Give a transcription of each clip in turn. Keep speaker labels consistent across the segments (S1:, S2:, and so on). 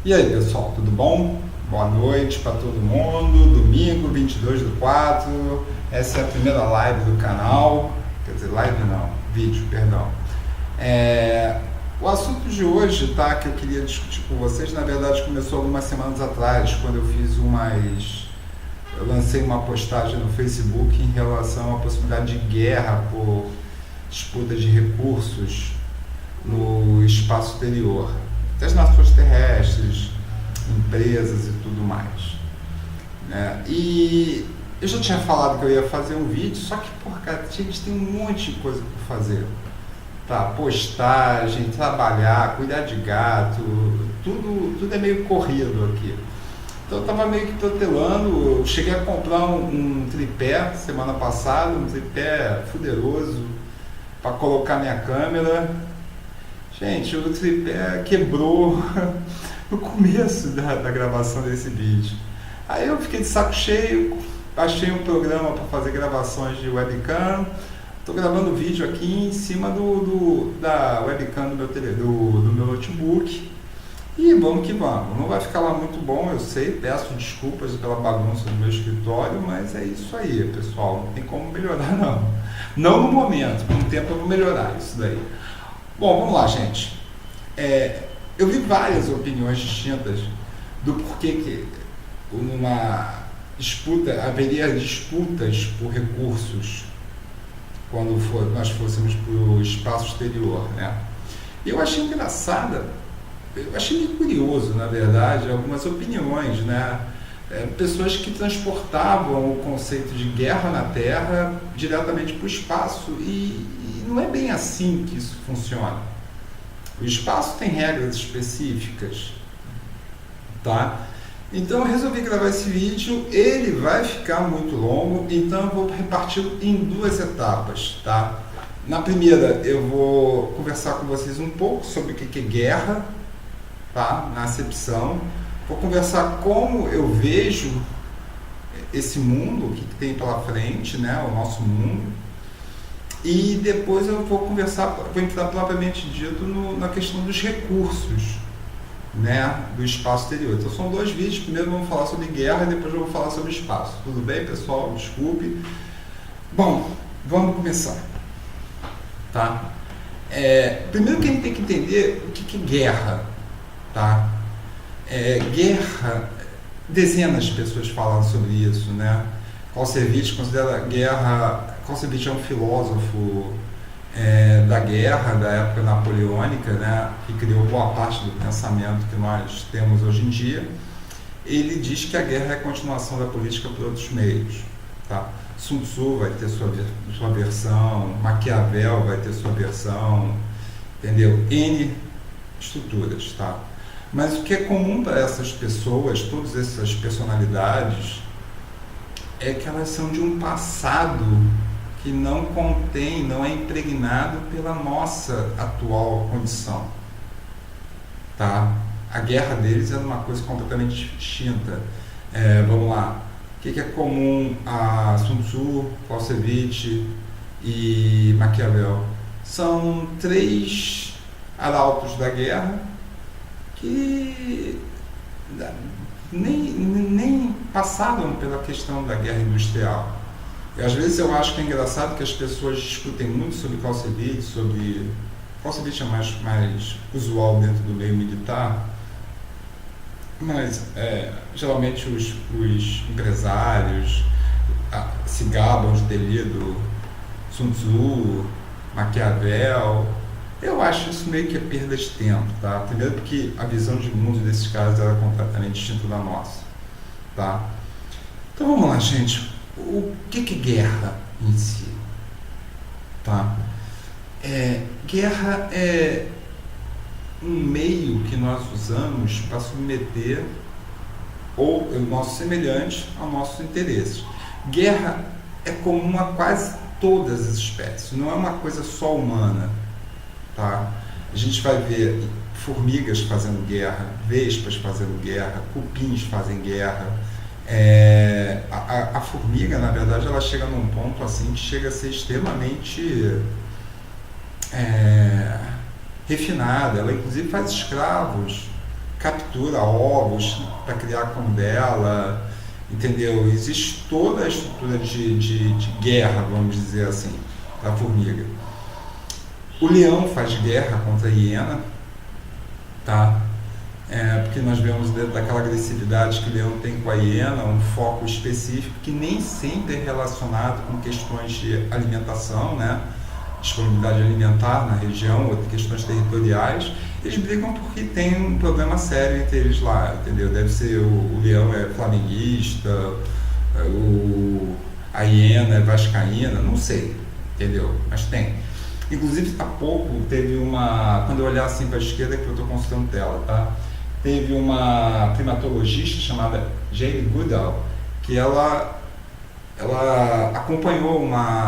S1: E aí, pessoal, tudo bom? Boa noite para todo mundo. Domingo, 22/4. Essa é a primeira live do canal. Quer dizer, live não, vídeo, perdão. O assunto de hoje, tá, que eu queria discutir com vocês, na verdade começou algumas semanas atrás, quando eu lancei uma postagem no Facebook em relação à possibilidade de guerra por disputa de recursos no espaço exterior, das nações terrestres, empresas e tudo mais, né? E eu já tinha falado que eu ia fazer um vídeo, só que, cara, gente, tem um monte de coisa para fazer, tá? Postagem, trabalhar, cuidar de gato, tudo é meio corrido aqui. Então eu tava meio que protelando. Eu cheguei a comprar um tripé semana passada, um tripé fuderoso para colocar minha câmera. Gente, o tripé quebrou no começo da gravação desse vídeo. Aí eu fiquei de saco cheio, achei um programa para fazer gravações de webcam. Estou gravando vídeo aqui em cima da webcam do meu notebook. E vamos que vamos. Não vai ficar lá muito bom, eu sei, peço desculpas pela bagunça do meu escritório, mas é isso aí, pessoal. Não tem como melhorar, não. Não no momento, com o tempo eu vou melhorar isso daí. Bom, vamos lá, gente. Eu vi várias opiniões distintas do porquê que numa disputa, haveria disputas por recursos quando nós fôssemos para o espaço exterior, né? E eu achei engraçada, eu achei meio curioso, na verdade, algumas opiniões, né? Pessoas que transportavam o conceito de guerra na Terra diretamente para o espaço, e não é bem assim que isso funciona. O espaço tem regras específicas, tá? Então eu resolvi gravar esse vídeo. Ele vai ficar muito longo, então eu vou reparti-lo em duas etapas, tá? Na primeira eu vou conversar com vocês um pouco sobre o que é guerra, tá? Na acepção. Vou conversar como eu vejo esse mundo, o que tem pela frente, né? O nosso mundo. E depois eu vou entrar propriamente dito na questão dos recursos, né, do espaço exterior. Então são dois vídeos. Primeiro vamos falar sobre guerra e depois eu vou falar sobre espaço. Tudo bem, pessoal? Desculpe. Bom, vamos começar, tá? Primeiro que a gente tem que entender o que é guerra, tá? Guerra, dezenas de pessoas falam sobre isso, né? Clausewitz considera guerra. Clausewitz é um filósofo da guerra, da época napoleônica, né, que criou boa parte do pensamento que nós temos hoje em dia. Ele diz que a guerra é a continuação da política por outros meios, tá? Sun Tzu vai ter sua versão, Maquiavel vai ter sua versão, entendeu? N estruturas, tá? Mas o que é comum para essas pessoas, todas essas personalidades, é que elas são de um passado que não é impregnado pela nossa atual condição, tá? A guerra deles é uma coisa completamente distinta. Vamos lá, o que é comum a Sun Tzu, Clausewitz e Maquiavel? São três arautos da guerra que nem passaram pela questão da guerra industrial. E às vezes eu acho que é engraçado que as pessoas discutem muito sobre Clausewitz, Clausewitz é mais usual dentro do meio militar, mas geralmente os empresários se gabam de ter lido Sun Tzu, Maquiavel. Eu acho isso meio que perda de tempo, tá? Primeiro porque a visão de mundo desses caras era completamente distinta da nossa, tá? Então vamos lá, gente. O que é guerra em si? Tá? Guerra é um meio que nós usamos para submeter o nosso semelhante ao nosso interesse. Guerra é comum a quase todas as espécies, não é uma coisa só humana, tá? A gente vai ver formigas fazendo guerra, vespas fazendo guerra, cupins fazem guerra. A formiga, na verdade, ela chega num ponto assim que chega a ser extremamente refinada. Ela inclusive faz escravos captura ovos para criar com dela, entendeu? Existe toda a estrutura de guerra, vamos dizer assim, da formiga. O leão faz guerra contra a hiena, tá? Porque nós vemos dentro daquela agressividade que o leão tem com a hiena um foco específico que nem sempre é relacionado com questões de alimentação, né? Disponibilidade alimentar na região, ou questões territoriais. Eles brigam porque tem um problema sério entre eles lá, entendeu? Deve ser o leão é flamenguista, a hiena é vascaína, não sei, entendeu? Mas tem. Inclusive, há pouco teve uma... Quando eu olhar assim para a esquerda, que eu estou consultando tela, tá? Teve uma primatologista chamada Jane Goodall, que ela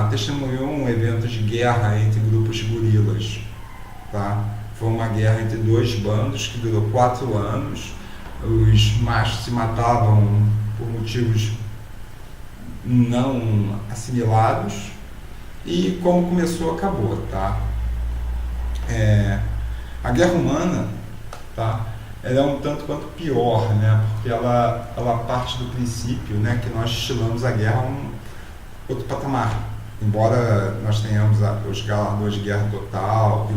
S1: testemunhou um evento de guerra entre grupos de gorilas, tá? Foi uma guerra entre dois bandos que durou 4 anos. Os machos se matavam por motivos não assimilados e como começou, acabou, tá? A guerra humana, tá? Ela é um tanto quanto pior, né? Porque ela parte do princípio, né, que nós estilamos a guerra a um outro patamar. Embora nós tenhamos os galardões de guerra total,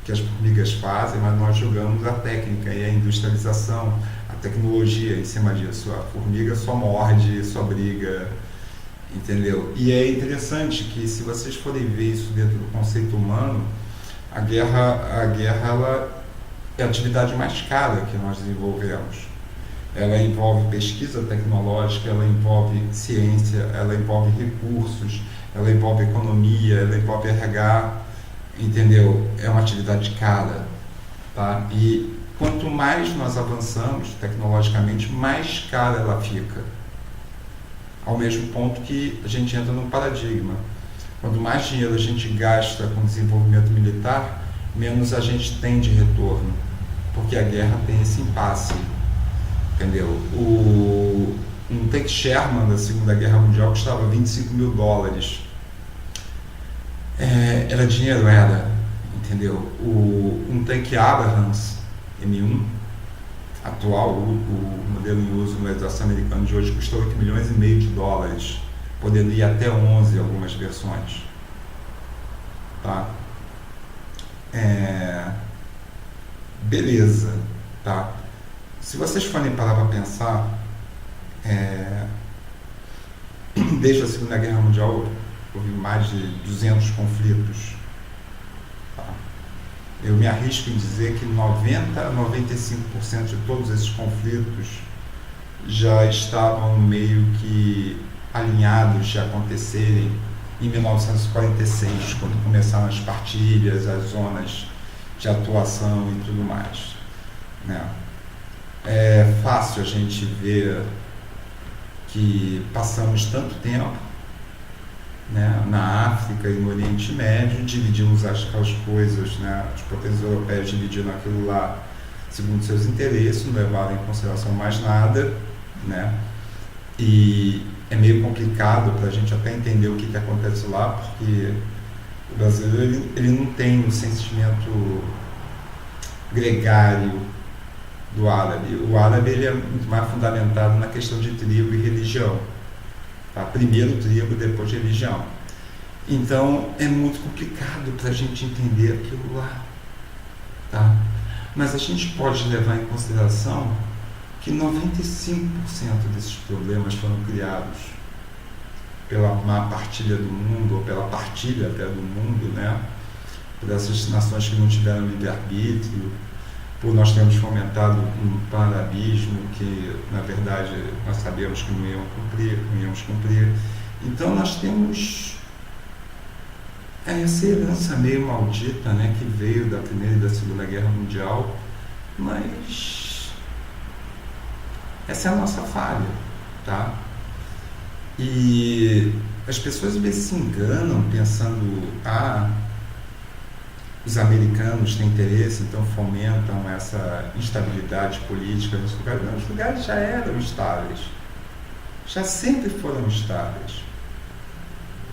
S1: que as formigas fazem, mas nós julgamos a técnica e a industrialização, a tecnologia em cima disso. A formiga só morde, só briga, entendeu? E é interessante que, se vocês forem ver isso dentro do conceito humano, a guerra ela é a atividade mais cara que nós desenvolvemos. Ela envolve pesquisa tecnológica, ela envolve ciência, ela envolve recursos, ela envolve economia, ela envolve RH, entendeu? É uma atividade cara, tá? E quanto mais nós avançamos tecnologicamente, mais cara ela fica. Ao mesmo ponto que a gente entra num paradigma. Quanto mais dinheiro a gente gasta com desenvolvimento militar, menos a gente tem de retorno, porque a guerra tem esse impasse, entendeu? Um tanque Sherman da Segunda Guerra Mundial custava $25 mil. Era dinheiro, entendeu? Um tanque Abrams M1 atual, o modelo em uso no exército americano de hoje, custou $8,5 milhões, podendo ir até 11 algumas versões, tá? Beleza, tá? Se vocês forem parar para pensar, desde a Segunda Guerra Mundial houve mais de 200 conflitos, tá? Eu me arrisco em dizer que 90 a 95% de todos esses conflitos já estavam meio que alinhados de acontecerem em 1946, quando começaram as partilhas, as zonas de atuação e tudo mais, né? É fácil a gente ver que passamos tanto tempo, né, na África e no Oriente Médio, dividimos as coisas, né? As potências europeias dividiram aquilo lá segundo seus interesses, não levaram em consideração mais nada, né? E é meio complicado para a gente até entender o que acontece lá, porque o brasileiro ele não tem o sentimento gregário do árabe. O árabe ele é muito mais fundamentado na questão de tribo e religião, tá? Primeiro tribo, depois religião. Então é muito complicado para a gente entender aquilo lá, tá? Mas a gente pode levar em consideração que 95% desses problemas foram criados pela má partilha do mundo, ou pela partilha até do mundo, né? Por essas nações que não tiveram livre-arbítrio, por nós termos fomentado um panarabismo que, na verdade, nós sabemos que não íamos cumprir. Então nós temos essa herança meio maldita, né, que veio da Primeira e da Segunda Guerra Mundial, mas essa é a nossa falha, tá? E as pessoas às vezes se enganam pensando, os americanos têm interesse, então fomentam essa instabilidade política nos lugares. Não, os lugares já eram estáveis, já sempre foram estáveis,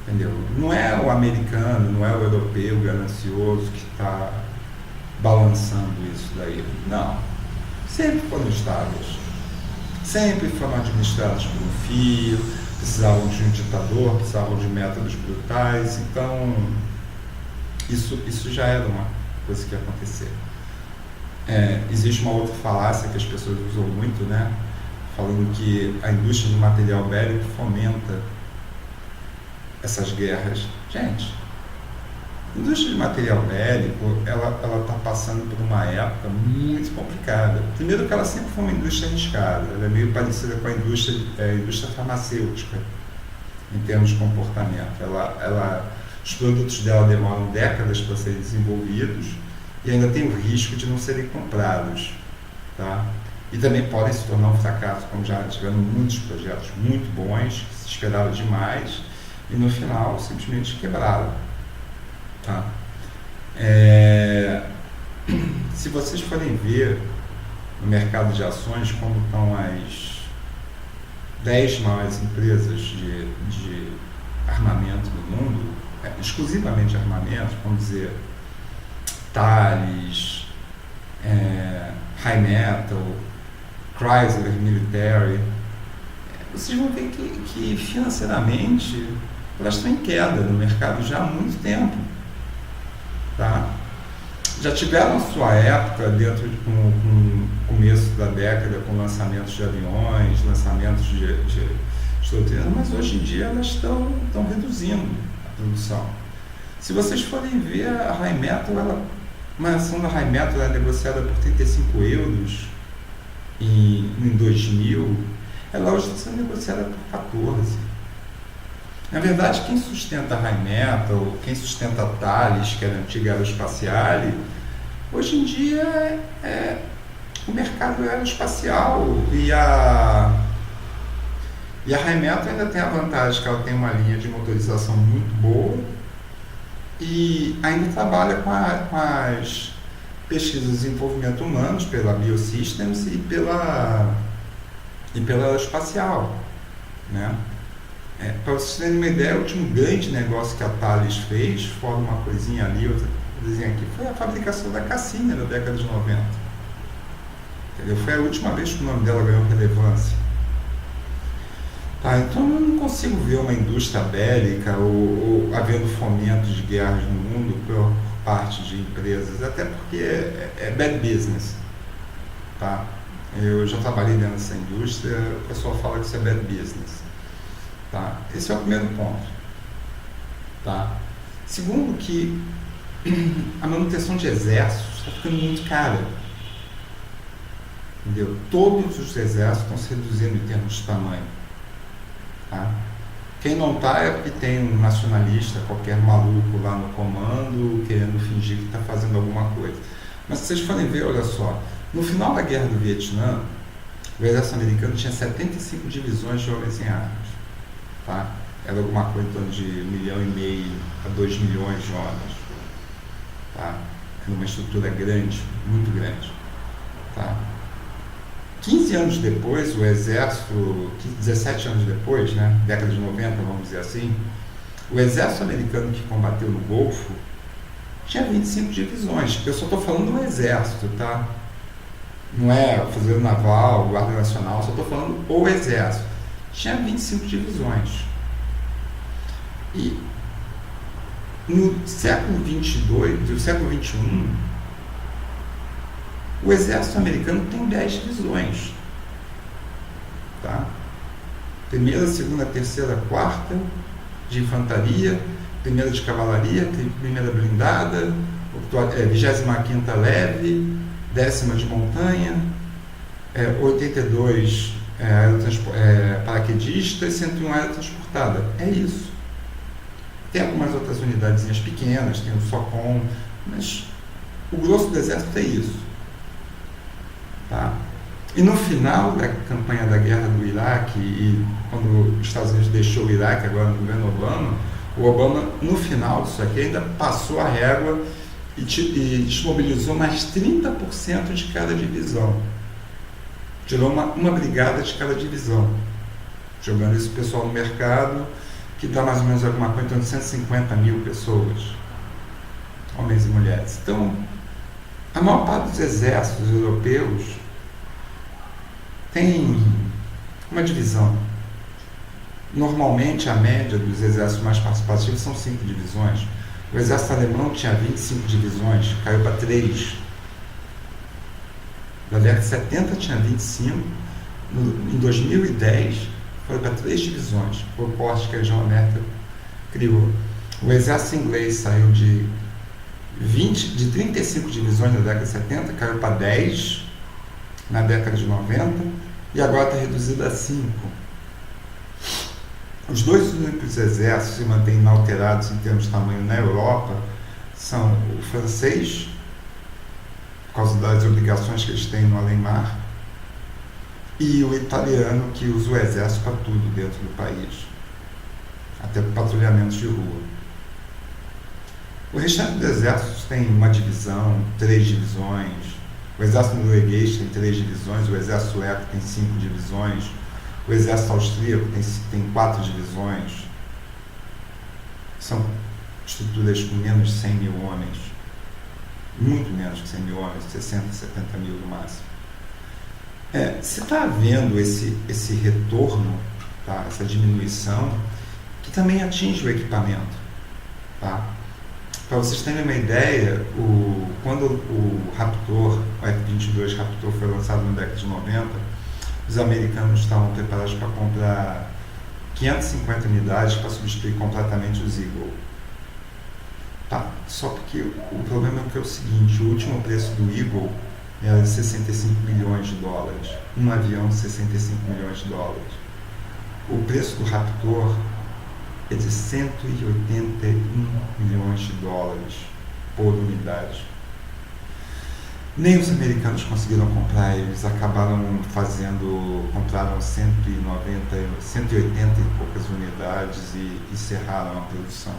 S1: entendeu? Não é o americano, não é o europeu ganancioso que está balançando isso daí, não. sempre foram estáveis, sempre foram administradas por um fio, precisavam de um ditador, precisavam de métodos brutais, então isso já era uma coisa que ia acontecer. Existe uma outra falácia que as pessoas usam muito, né? Falando que a indústria do material bélico fomenta essas guerras. Gente, a indústria de material bélico, ela está passando por uma época muito complicada. Primeiro que ela sempre foi uma indústria arriscada, ela é meio parecida com a indústria farmacêutica, em termos de comportamento. Os produtos dela demoram décadas para serem desenvolvidos e ainda tem o risco de não serem comprados, tá? E também podem se tornar um fracasso, como já tiveram muitos projetos muito bons, que se esperava demais, e no final simplesmente quebraram. Tá? Se vocês forem ver no mercado de ações como estão as 10 maiores empresas de armamento no mundo, exclusivamente armamento, vamos dizer, Thales, Rheinmetall, Chrysler Military, vocês vão ver que financeiramente elas estão em queda no mercado já há muito tempo. Tá? Já tiveram sua época dentro de com o começo da década, com lançamentos de aviões, lançamentos de doutrina, mas hoje em dia elas estão reduzindo a produção. Se vocês forem ver, a Rheinmetall, uma ação da Rheinmetall é negociada por 35 euros em 2000, ela hoje está sendo negociada por 14. Na verdade, quem sustenta a Rheinmetall, quem sustenta a Thales, que era a antiga Aerospatiale, hoje em dia o mercado aeroespacial, e a Rheinmetall ainda tem a vantagem que ela tem uma linha de motorização muito boa e ainda trabalha com as pesquisas e desenvolvimento humanos pela Biosystems e pela Aeroespacial, né? Para vocês terem uma ideia, o último grande negócio que a Thales fez, fora uma coisinha ali, outra coisinha aqui, foi a fabricação da Cassini na década de 90. Entendeu? Foi a última vez que o nome dela ganhou relevância. Tá, então eu não consigo ver uma indústria bélica ou havendo fomento de guerras no mundo por parte de empresas, até porque é bad business. Tá? Eu já trabalhei dentro dessa indústria, o pessoal fala que isso é bad business. Tá? Esse é o primeiro ponto. Tá? Segundo, que a manutenção de exércitos está ficando muito cara. Entendeu? Todos os exércitos estão se reduzindo em termos de tamanho. Tá? Quem não está é porque tem um nacionalista, qualquer maluco lá no comando, querendo fingir que está fazendo alguma coisa. Mas se vocês forem ver, olha só, no final da guerra do Vietnã, o exército americano tinha 75 divisões de homens em armas. Tá? Era alguma coisa em torno de 1,5 milhão a 2 milhões de homens. Tá? Era uma estrutura grande, muito grande. Tá? 15 anos depois, o exército, 17 anos depois, né, década de 90, vamos dizer assim, o exército americano que combateu no Golfo tinha 25 divisões. Eu só estou falando do exército, tá? Não é Fuzileiro Naval, Guarda Nacional, só estou falando o exército. Tinha 25 divisões. E no século 22, no século 21, o exército americano tem 10 divisões. Tá? Primeira, segunda, terceira, quarta de infantaria, primeira de cavalaria, primeira blindada, 25ª leve, 10ª de montanha, 82 paraquedista e 101 aerotransportada. É isso. Tem algumas outras unidadezinhas pequenas, tem o SOCOM, mas o grosso do exército é isso. Tá? E no final da campanha da guerra do Iraque, e quando os Estados Unidos deixou o Iraque, agora no governo Obama, o Obama, no final disso aqui, ainda passou a régua e desmobilizou mais 30% de cada divisão. Tirou uma brigada de cada divisão, jogando esse pessoal no mercado, que dá mais ou menos alguma coisa em torno de 150 mil pessoas, homens e mulheres. Então, a maior parte dos exércitos europeus tem uma divisão. Normalmente, a média dos exércitos mais participativos são 5 divisões. O exército alemão tinha 25 divisões, caiu para 3. Na década de 70 tinha 25. Em 2010, foi para 3 divisões. Foi o corte que a Angela Merkel criou. O exército inglês saiu de 35 divisões na década de 70, caiu para 10 na década de 90 e agora está reduzido a 5. Os dois únicos exércitos que se mantêm inalterados em termos de tamanho na Europa são o francês, por causa das obrigações que eles têm no além-mar, e o italiano, que usa o exército para tudo dentro do país, até patrulhamentos de rua. O restante dos exércitos tem uma divisão, 3 divisões. O exército norueguês tem 3 divisões, o exército sueco tem 5 divisões, o exército austríaco tem 4 divisões. São estruturas com menos de 100 mil homens, muito menos que 100 mil homens, 60, 70 mil no máximo. Você está vendo esse retorno, tá? Essa diminuição, que também atinge o equipamento. Tá? Para vocês terem uma ideia, quando o Raptor, o F-22 Raptor foi lançado na década de 90, os americanos estavam preparados para comprar 550 unidades para substituir completamente os Eagle. Tá? Só porque o problema é o seguinte, o último preço do Eagle era de 65 milhões de dólares. Um avião de 65 milhões de dólares. O preço do Raptor é de 181 milhões de dólares por unidade. Nem os americanos conseguiram comprar, eles acabaram compraram 180 e poucas unidades e encerraram a produção.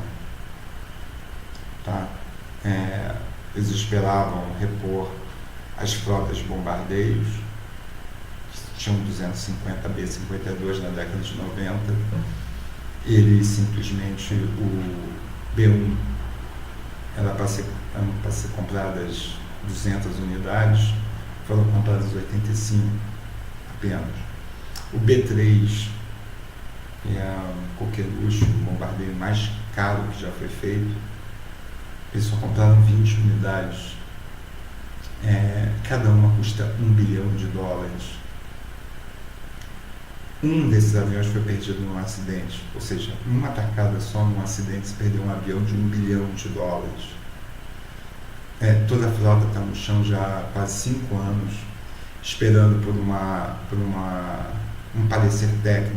S1: Tá? Eles esperavam repor as frotas de bombardeiros, que tinham 250 B-52 na década de 90. Ele simplesmente, o B-1 era para ser compradas 200 unidades, foram compradas 85 apenas. O B-3, que é um coqueluche, o bombardeiro mais caro que já foi feito, eles só compraram 20 unidades. Cada uma custa $1 bilhão. Um desses aviões foi perdido num acidente, ou seja, numa tacada só, num acidente, se perdeu um avião de $1 bilhão. Toda a frota está no chão já há quase 5 anos, esperando por um parecer técnico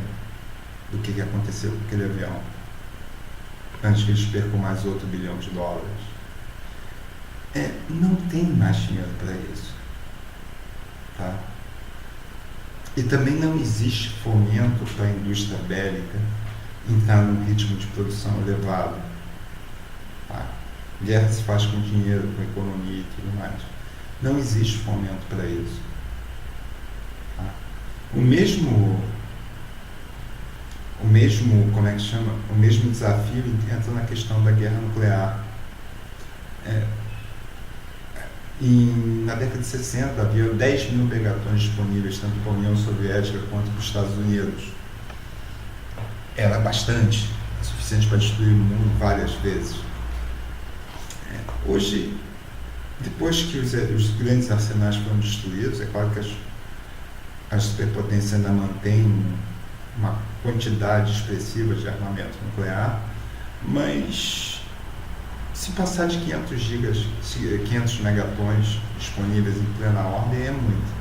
S1: do que aconteceu com aquele avião, antes que eles percam mais outro $1 bilhão. Não tem mais dinheiro para isso. Tá? E também não existe fomento para a indústria bélica entrar num ritmo de produção elevado. Tá? Guerra se faz com dinheiro, com economia e tudo mais. Não existe fomento para isso. Tá? O mesmo, como é que chama? O mesmo desafio entra na questão da guerra nuclear. Na década de 60 havia 10 mil megatons disponíveis tanto para a União Soviética quanto para os Estados Unidos. Era bastante, suficiente para destruir o mundo várias vezes. Hoje, depois que os grandes arsenais foram destruídos, é claro que as superpotências ainda mantêm uma quantidade expressiva de armamento nuclear, mas se passar de 500 megatons disponíveis em plena ordem, é muito.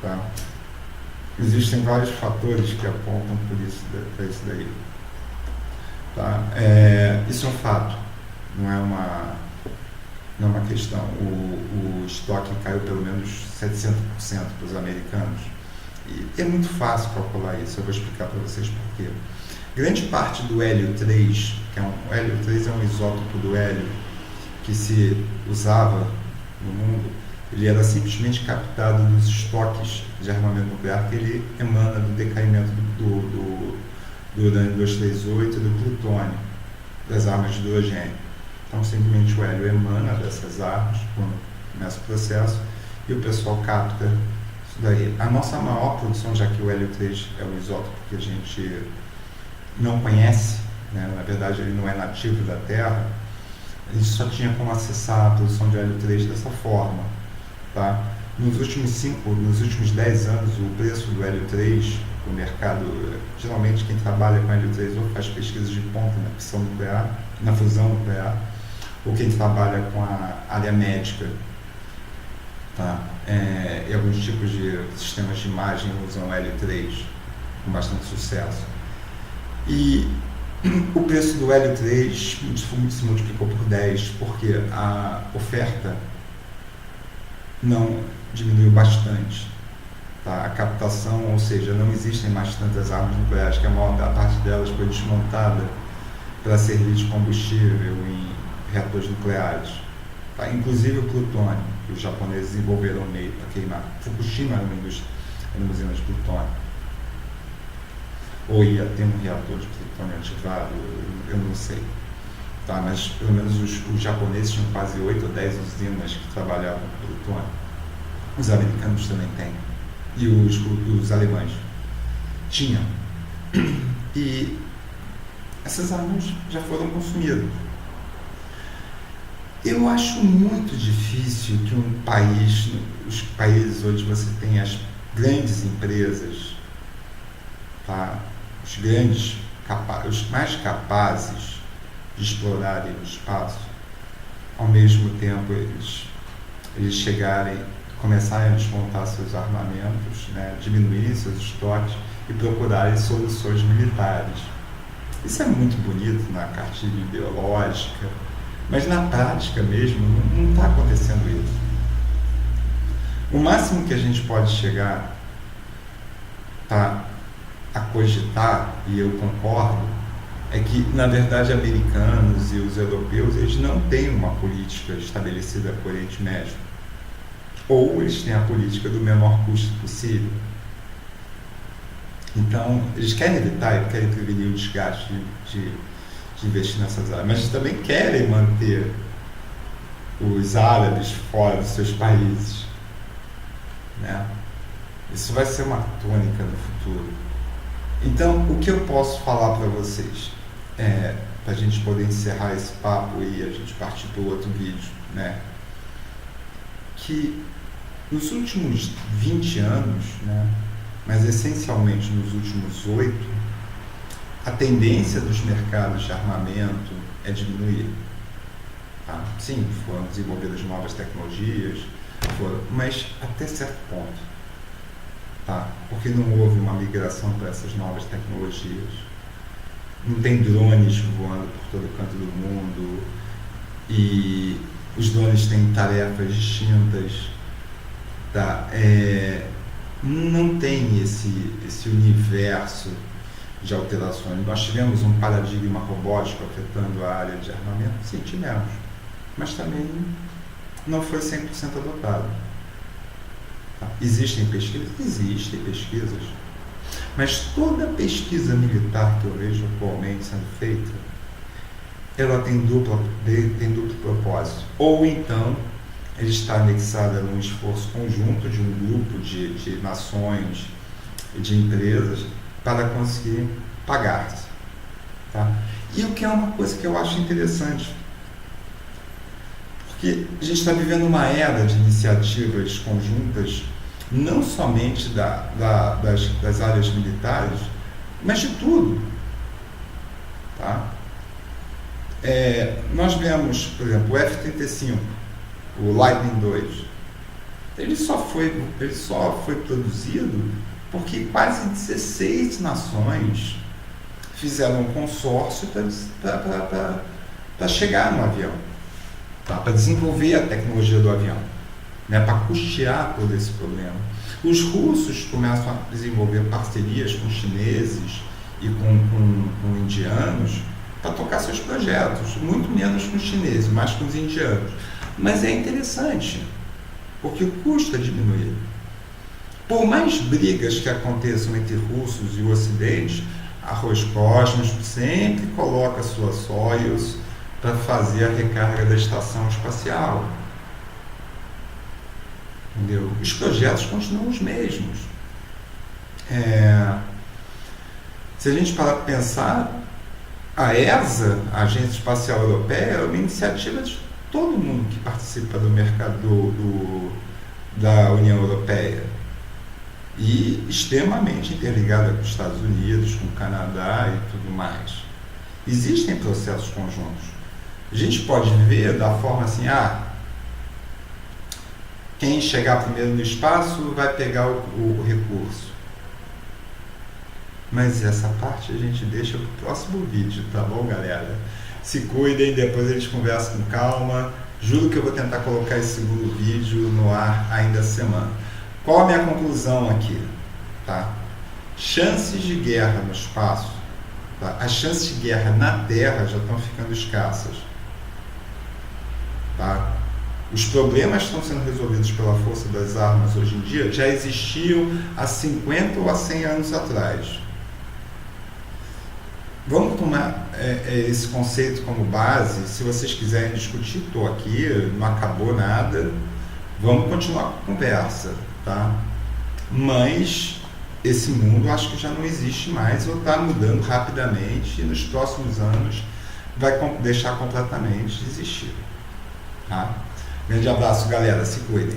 S1: Tá? Existem vários fatores que apontam para isso daí. Tá? Isso é um fato, não é uma questão. O estoque caiu pelo menos 700% para os americanos. E é muito fácil calcular isso, eu vou explicar para vocês por quê. Grande parte do hélio 3, o hélio 3 é um isótopo do hélio que se usava no mundo, ele era simplesmente captado dos estoques de armamento nuclear que ele emana do decaimento do urânio 238 e do plutônio, das armas de hidrogênio. Então, simplesmente o hélio emana dessas armas quando começa o processo e o pessoal capta daí. A nossa maior produção, já que o hélio 3 é o isótopo que a gente não conhece, né? Na verdade ele não é nativo da Terra, a gente só tinha como acessar a produção de hélio 3 dessa forma. Tá? Nos últimos 10 anos, o preço do hélio 3, o mercado, geralmente quem trabalha com hélio 3 ou faz pesquisas de ponta na fissão nuclear, na fusão nuclear, ou quem trabalha com a área médica, tá? E alguns tipos de sistemas de imagem usam hélio 3 com bastante sucesso. E o preço do hélio 3 se multiplicou por 10, porque a oferta não diminuiu bastante. Tá? A captação, ou seja, não existem mais tantas armas nucleares, que a maior parte delas foi desmontada para servir de combustível em reatores nucleares. Tá? Inclusive o plutônio, que os japoneses desenvolveram no meio para queimar. Fukushima era uma usina de plutônio. Ou ia ter um reator de plutônio ativado, eu não sei. Tá? Mas pelo menos os japoneses tinham quase 8 ou 10 usinas que trabalhavam com plutônio. Os americanos também têm. E os alemães tinham. E essas armas já foram consumidas. Eu acho muito difícil que um país, os países onde você tem as grandes empresas, tá? Os mais capazes de explorarem o espaço, ao mesmo tempo eles chegarem, começarem a desmontar seus armamentos, né, diminuírem seus estoques e procurarem soluções militares. Isso é muito bonito na cartilha ideológica, mas na prática mesmo não está acontecendo isso. O máximo que a gente pode chegar a cogitar, e eu concordo, é que, na verdade, americanos e os europeus, eles não têm uma política estabelecida para o Oriente Médio. Ou eles têm a política do menor custo possível. Então, eles querem evitar e querem prevenir o desgaste de investir nessas áreas, mas também querem manter os árabes fora dos seus países. Né? Isso vai ser uma tônica no futuro. Então, o que eu posso falar para vocês, para a gente poder encerrar esse papo e a gente partir para o outro vídeo, né? Que nos últimos 20 anos, né, mas essencialmente nos últimos 8, a tendência dos mercados de armamento é diminuir. Tá? Sim, foram desenvolvidas novas tecnologias, mas até certo ponto. Tá? Porque não houve uma migração para essas novas tecnologias. Não tem drones voando por todo canto do mundo, e os drones têm tarefas distintas. Tá? Não tem esse universo de alterações. Nós tivemos um paradigma robótico afetando a área de armamento? Sim, tivemos. Mas também não foi 100% adotado. Tá? Existem pesquisas? Existem pesquisas. Mas toda pesquisa militar que eu vejo atualmente sendo feita, ela tem duplo propósito. Ou então, ele está anexada num esforço conjunto de um grupo de nações e de empresas para conseguir pagar-se. Tá? E o que é uma coisa que eu acho interessante, porque a gente está vivendo uma era de iniciativas conjuntas, não somente das áreas militares, mas de tudo. Tá? Nós vemos, por exemplo, o F-35, o Lightning II, ele só foi produzido porque quase 16 nações fizeram um consórcio para chegar no avião, tá? Para desenvolver a tecnologia do avião, né? Para custear todo esse problema. Os russos começam a desenvolver parcerias com chineses e com indianos para tocar seus projetos, muito menos com os chineses, mais com os indianos. Mas é interessante, porque o custo é diminuído. Por mais brigas que aconteçam entre russos e o Ocidente, a Roscosmos sempre coloca sua Soyuz para fazer a recarga da estação espacial. entendeu? Os projetos continuam os mesmos. Se a gente parar para pensar, a ESA, a Agência Espacial Europeia, é uma iniciativa de todo mundo que participa do mercado da União Europeia e extremamente interligada com os Estados Unidos, com o Canadá e tudo mais. Existem processos conjuntos. A gente pode ver da forma assim, quem chegar primeiro no espaço vai pegar o recurso. Mas essa parte a gente deixa para o próximo vídeo, tá bom, galera? Se cuidem, depois a gente conversa com calma. Juro que eu vou tentar colocar esse segundo vídeo no ar ainda essa semana. Qual a minha conclusão aqui? Tá? Chances de guerra no espaço, tá? As chances de guerra na Terra já estão ficando escassas. Tá? Os problemas que estão sendo resolvidos pela força das armas hoje em dia já existiam há 50 ou há 100 anos atrás. Vamos tomar esse conceito como base. Se vocês quiserem discutir, estou aqui, não acabou nada. Vamos continuar com a conversa, tá? Mas esse mundo acho que já não existe mais ou está mudando rapidamente e nos próximos anos vai deixar completamente de existir. Tá? Grande abraço, galera. Se cuidem.